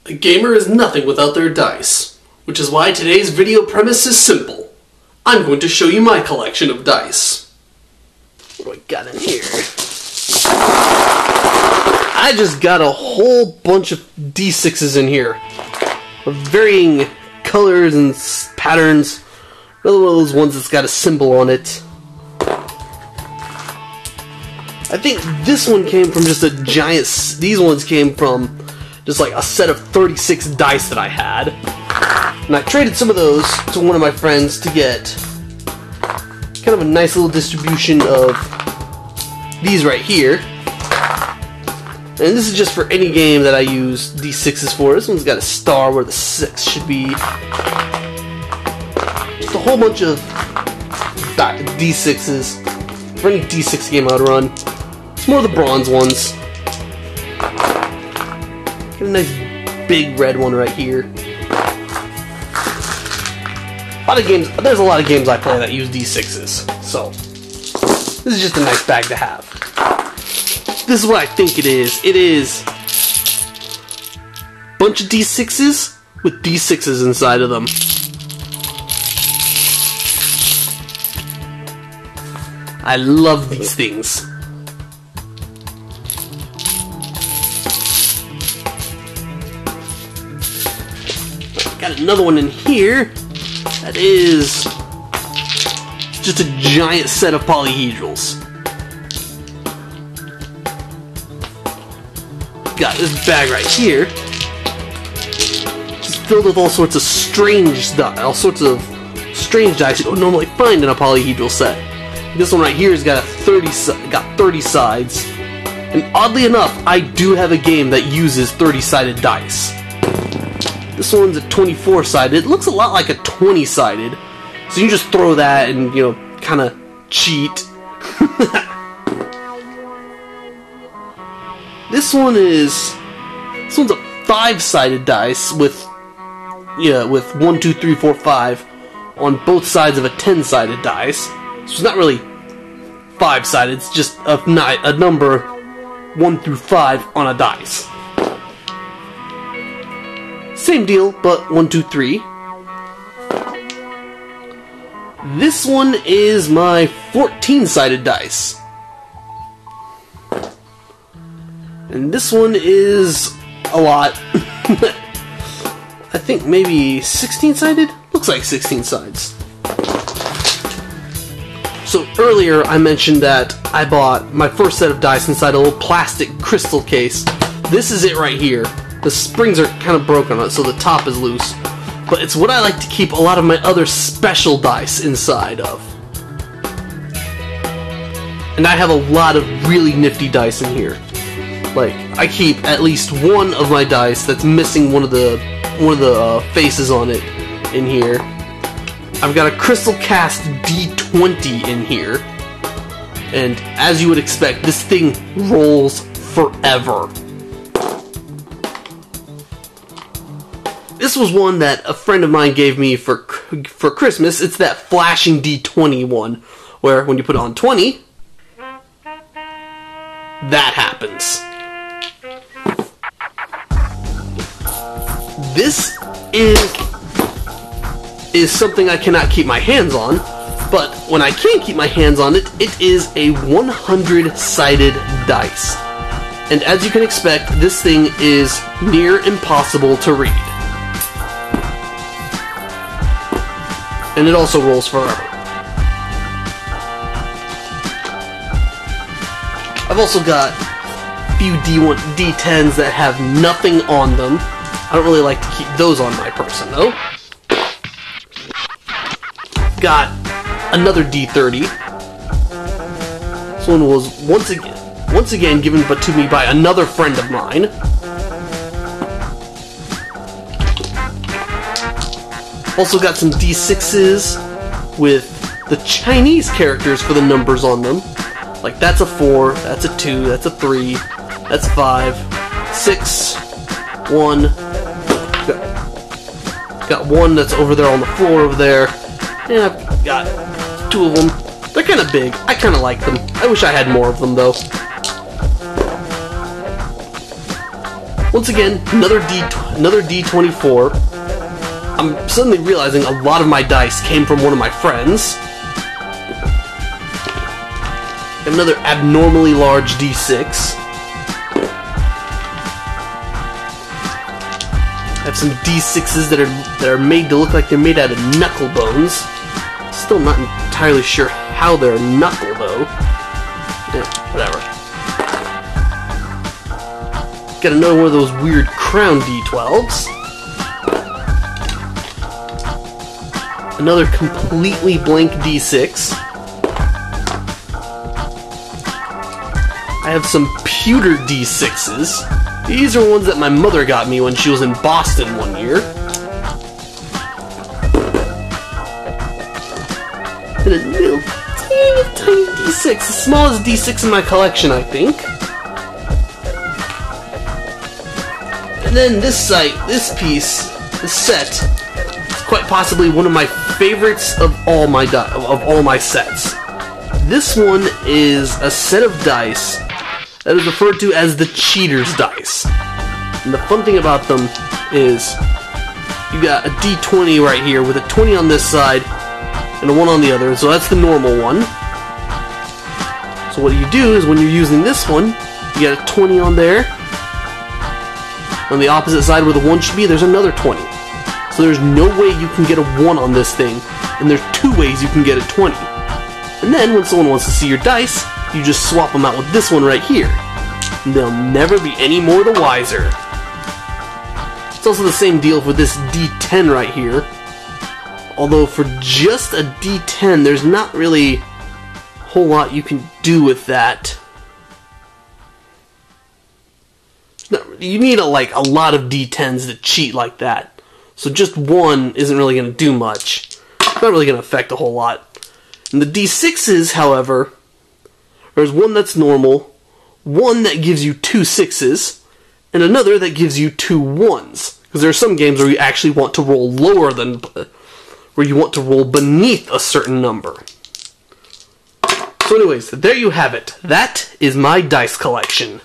A gamer is nothing without their dice, which is why today's video premise is simple. I'm going to show you my collection of dice. What do I got in here? I just got a whole bunch of D6s in here, of varying colors and patterns. Another one of those ones that's got a symbol on it. I think this one came from just a giant... These ones came from just like a set of 36 dice that I had. And I traded some of those to one of my friends to get kind of a nice little distribution of these right here. And this is just for any game that I use D6s for. This one's got a star where the 6 should be. Just a whole bunch of D6s for any D6 game I'd run. It's more of the bronze ones. Got a nice big red one right here. There's a lot of games I play that use D6s, so this is just a nice bag to have. This is what I think it is. It is a bunch of D6s with D6s inside of them. I love these things. Got another one in here that is just a giant set of polyhedrals. Got this bag right here, just filled with all sorts of strange dice you don't normally find in a polyhedral set. This one right here has got 30 sides, and oddly enough, I do have a game that uses 30-sided dice. This one's a 24-sided. It looks a lot like a 20-sided, so you just throw that and, you know, kind of cheat. This one's a 5-sided dice with 1, 2, 3, 4, 5 on both sides of a 10-sided dice. So it's not really 5-sided, it's just a number 1 through 5 on a dice. Same deal, but 1, 2, 3. This one is my 14-sided dice. And this one is a lot. I think maybe 16-sided? Looks like 16 sides. So earlier I mentioned that I bought my first set of dice inside a little plastic crystal case. This is it right here. The springs are kind of broken on it, so the top is loose. But it's what I like to keep a lot of my other special dice inside of. And I have a lot of really nifty dice in here. Like, I keep at least one of my dice that's missing one of the faces on it in here. I've got a Crystal Cast D20 in here. And as you would expect, this thing rolls forever. This was one that a friend of mine gave me for Christmas. It's that flashing D20 one, where when you put on 20, that happens. This is something I cannot keep my hands on, but when I can keep my hands on it, it is a 100-sided dice. And as you can expect, this thing is near impossible to read. And it also rolls forever. I've also got a few D10s that have nothing on them. I don't really like to keep those on my person, though. Got another D30. This one was once again given to me by another friend of mine. Also got some D6s with the Chinese characters for the numbers on them. Like, that's a 4, that's a 2, that's a 3, that's 5, 6, 1. Got one that's over there on the floor over there. And I've got 2 of them. They're kind of big. I kind of like them. I wish I had more of them, though. once again, another D24. I'm suddenly realizing a lot of my dice came from one of my friends. Another abnormally large D6. I have some D6s that are made to look like they're made out of knuckle bones. Still not entirely sure how they're knuckle though. Yeah, whatever. Got another one of those weird crown D12s. Another completely blank D6. I have some pewter D6s. These are ones that my mother got me when she was in Boston one year. And a little tiny D6, the smallest D6 in my collection, I think. And then this set, is quite possibly one of my favorites of all my sets. This one is a set of dice that is referred to as the Cheater's Dice. And the fun thing about them is you got a D20 right here with a 20 on this side and a 1 on the other, so that's the normal one. So what you do is when you're using this one, you got a 20 on there. On the opposite side where the 1 should be, there's another 20. So there's no way you can get a 1 on this thing, and there's 2 ways you can get a 20. And then when someone wants to see your dice, you just swap them out with this one right here. And they'll never be any more the wiser. It's also the same deal for this D10 right here. Although for just a D10, there's not really a whole lot you can do with that. You need a lot of D10s to cheat like that. So just one isn't really going to do much. It's not really going to affect a whole lot. And the D6s, however, there's one that's normal, one that gives you 2 6s, and another that gives you 2 1s. Because there are some games where you actually want to roll lower than, where you want to roll beneath a certain number. So anyways, there you have it. That is my dice collection.